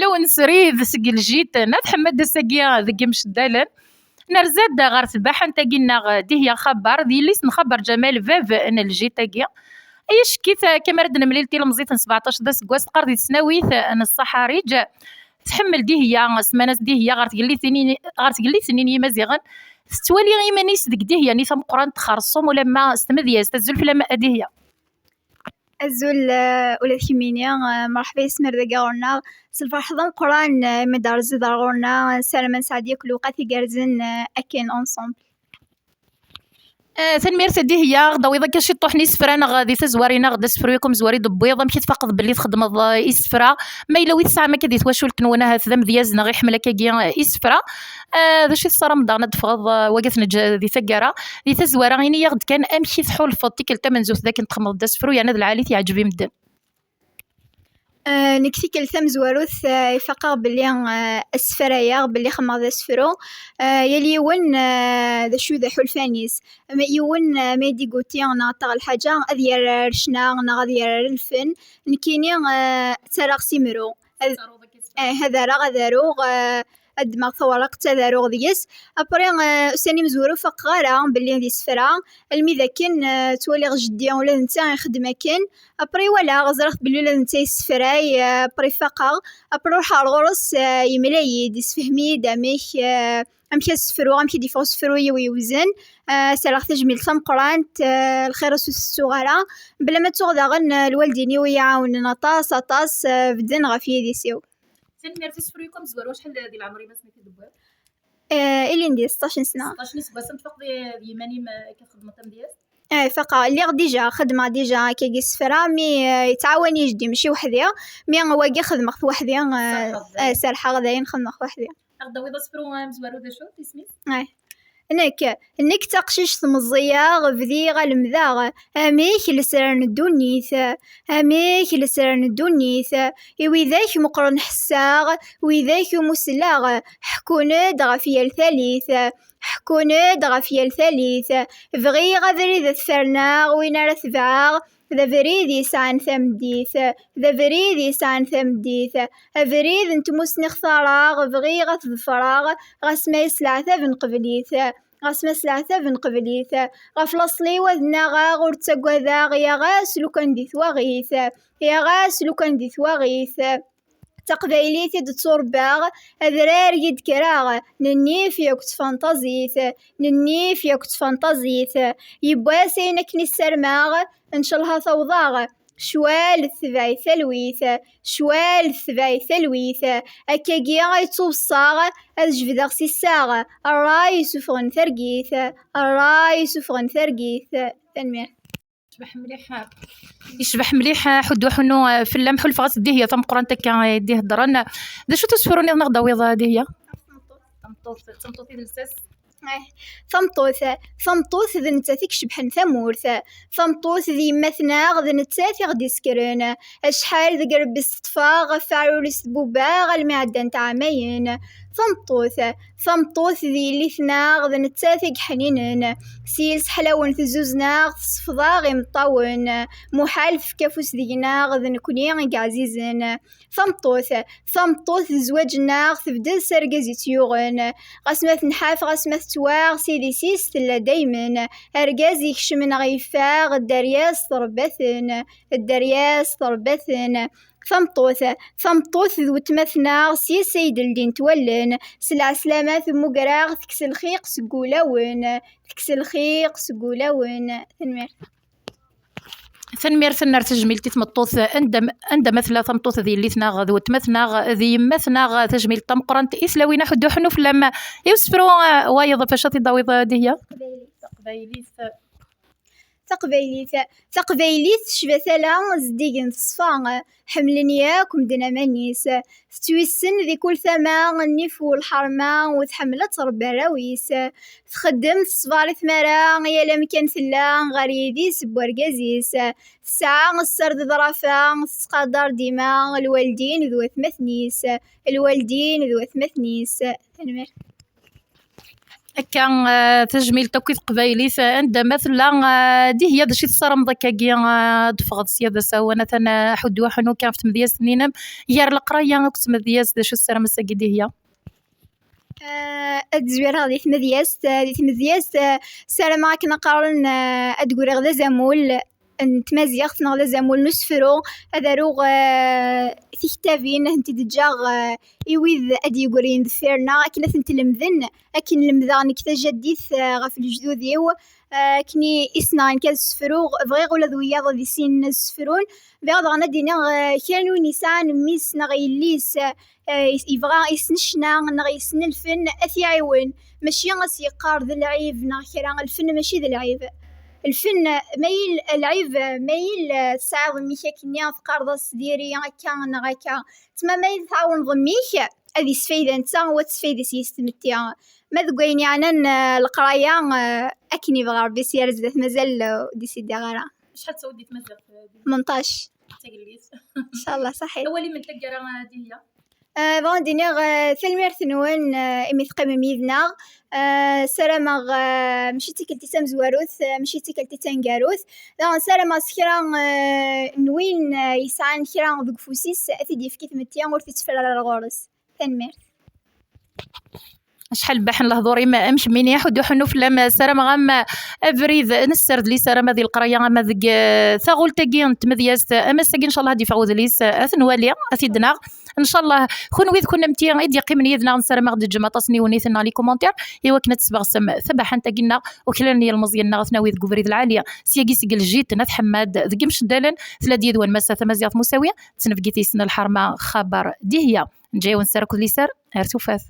لو نسريد سقل جيت نتحمد السقيا ذقي مش الدلال نرزاد غار الباحة نتاقينا ديه خبر دي ليس نخبر جمال فاف انا الجيت تاقيا ايش كيت كما رد نمليلتي لمزيت 17 دا سكواس قردي سناويت انا الصحاريج تحمل دي هي سمانات دي هي غار تقلي سنين يمازيغن تتوالي غير مانيس ديك دي هي ني ثم قران تخرصهم ولا ما استمدياز تزول في لما دي هي الزول ولا ثمينيا مرحبا يسمر ذا قورنا سلفرح ضم قران مدار زدار غورنا سلام سعدية كل وقت يقرزن أكين أنصمبل تنمير تدي هي غدا وإذا كان شي طوحني سفرانا غادي تزوارينا غدا سفرويكم زواري دبيضه مشيت فقط باللي تخدم يسفرا ما الا ويت ساعه ما كديت واش الكنونه هذا مديازنا غير حمله كاكيا يسفرا ذا شي الصرا مدانا دفغض واقف نجا دي ثقاره دي تزواره غيني يغد كان امشي ثحول فطي كلتا منزوث ذاك نتخمض دا سفرو يعني هذا العالي تيعجبي مدن نكتي كلثم زواروث يفقر بلي السفرايا بلي خمر ذا سفرو يلي يون ذا شو ذا حلفانيس يون ما يدي قوتي نعطر الحاجة أذير رشنا غادير الفن نكيني تراغ سيمرو هذا راه ذاروغ الدماغ ثورق تذاروغ ديس ابري ساني مزورو فقارا بلي دي سفرا المي كان تولي جدي ولا نتا يخدم كان ابري ولا غزرت بلي لا نتا يسفراي ابري فقا ابري روح الغرس يملاي دي سفهمي داميك امشي سفرو امشي دي فوس سفرو يوزن سلاخ تجميل ثم قرانت الخير الصغيره بلا ما تغدغن الوالدين ويعاوننا طاس بدن غفيه دي سيو تنمير تسفريكم زوار واش شحال ديال العمر ما سميتي دبوير اللي ندير 16 سنه 16 سنه باش تفق ديماني كتخدم ديال فقا اللي ديجا خدمه ديجا كي سفرا مي يتعاون يجدي ماشي وحديا مي واقي خدمه في وحديا سرحه غداين خدمه في وحديا غدا ويضا سفرو مزوارو دا شو تسميت انك تقشيش ثمزيا غفذي غالمذاغ اميك لسران الدنيث اميك لسران الدنيث وذاك مقرن حساغ وذاك مسلاغ حكونا دغفيا الثالث حكونا دغفيا الثالث فغي غذري ذا ثرناغ وين رثباغ ذا فريد يسعن ثمديث ذا فريد يسعن ثمديث فريد انتموس نختاراغ فغي غث فراغ غسما يسلعثا بنقبليث غسما سلعثا بنقبليث غفلصلي وذناغا غورتساقوذاغ يا غاس لو كان دي ثواغيث يا غاس لو كان دي ثواغيث تقبايليتي دتصور باغ أذرار يد كراغ ننيف يكت فانتازيث ننيف يكت فانتازيث يبواسي نكني السرماغ انشالها ثوضاغ شوال الثباي ثلويث شوال الثباي ثلويث أكاقيا غيتوب الصاغ أجفدغ سيساغ الراي سفغن ثرقيث الراي سفغن ثرقيث تنمير يشبح مليح حدو حنو في اللمح والفغاس دي هي ثم قران تكا ديه درن دا شو تسفروني نغدا ويضا دي هي تمطوطي دلساس ثمطوث ذي نتاثيك شبحن ثمورث ثمطوث ذي مثنا غذ نتاثي غدي سكرن اشحال ذي قرب الصطفا غفارو لسبوبا غالمعدن تعامين ثمطوث ذي لثنا غذ نتاثي حنينن سيلس حلاون ثزوزنا صفضا غي مطاون محال في كافوس ذينا غذ نكوني غي عزيزن ثمطوث زواجنا ثبدل سرقزي تيوغن غسمة نحاف غسمة تواغ سيدي سيس ثلا دايمن أرقازي كشمن غيفاغ الدرياس ضربثن ثمطوث ذو تمثنا سي سيد الدين تولن سلع سلامات مقراغ تكس الخيق سقولاون ثنمير ثنر تجميل تمطوث عند مثلا ثمطوث ذي اللي ثناغ ذو تمثنا ذي مثنا تجميل تمقرن إسلاوينا حدو حنو فلما يوسفرو وايض فشاتي ضاويض دهيا تقبيليث شبثلا زديقن تصفا حملن ياكم دنا منيس ستويسن ذي كل ثمان النف والحرمة وتحملت ربا راويس تخدم تصفار ثمرا يا لمكان ثلا غريدي سبورقازيس الساعة السرد ظرفا تقدر ديما الوالدين ذو ثمثنيس تنمر كان تجميل توكيد قبايلي عند مثلا دي هي شي تصرم ذاك دفغد سيادة سوانا ثنا حد وحنو كان في مدياس نينم يار القرايه كنت مدياس شو السلام مساكي هي الزويرة دي مدياس سلام كنا قارن أدقور غدا زمول نتمازيغ غدا زمول نسفرو هذا روغ تكتابين انت دجاغ يويذ ادي يقولين ذفيرنا كنا تلمذن اكن لمذان كتا جديث غف الجدود يو كني اسنان كالسفروغ بغيغ ولا ذوياض ذي سين السفرون بغض غنا دينا كانوا نسان ميس نغيليس يبغى يسنشنا نغيسن الفن اثيعيون ماشي غاسي قار ذا العيب ناخيرا الفن ماشي ذا العيب الفن مايل العيب مايل ساعة ضميكا كنيا فقار ضا سديري كان نغاكا تما مايل تعاون ضميك هذي سفيدة نتا وتسفيدة سيستمتيا ما ذقيني عنا القراية أكني بغا ربي سيارة زدت مازال دي سيدي غارة شحال تسودي تمزق 18 تقليس إن شاء الله صحيح أولي من تلقى هذه هي بغا دينيغ ثلمير ثنون إمي ثقيم ميذناغ سلامغ مشي تيكلتي سام زواروث مشي تيكلتي تنقاروث دان سلامغ سكرا نوين يسعان كرا ذوك فوسيس أثيدي في كيف متيان ورثي تفرر على الغورس ثلمير شحال بحن الهضوري ما امش من يحد وحنو في لما سلام غام افريد نسرد لي سلام هذه القرايه غام ذك ثغول تاكين تمدياس اما ساكي ان شاء الله هادي فعوذ ليس اثنوالي اثيدنا ان شاء الله خون ويذ كنا متي غيد يقيم يدنا سلام غد الجمعه تصني ونيثنا لي كومونتير ايوا كنا تسبغ سم ثبح انت قلنا وكلاني المزيان ثناوي ذ قبريد العاليه سياقي سقل جيت نات حماد ذ قمش دالن ثلاث يدوان مسا ثمازيات مساويه تنفقيتي سن الحرمه خبر دي هي نجاي ونسرك ليسار ارتوفاث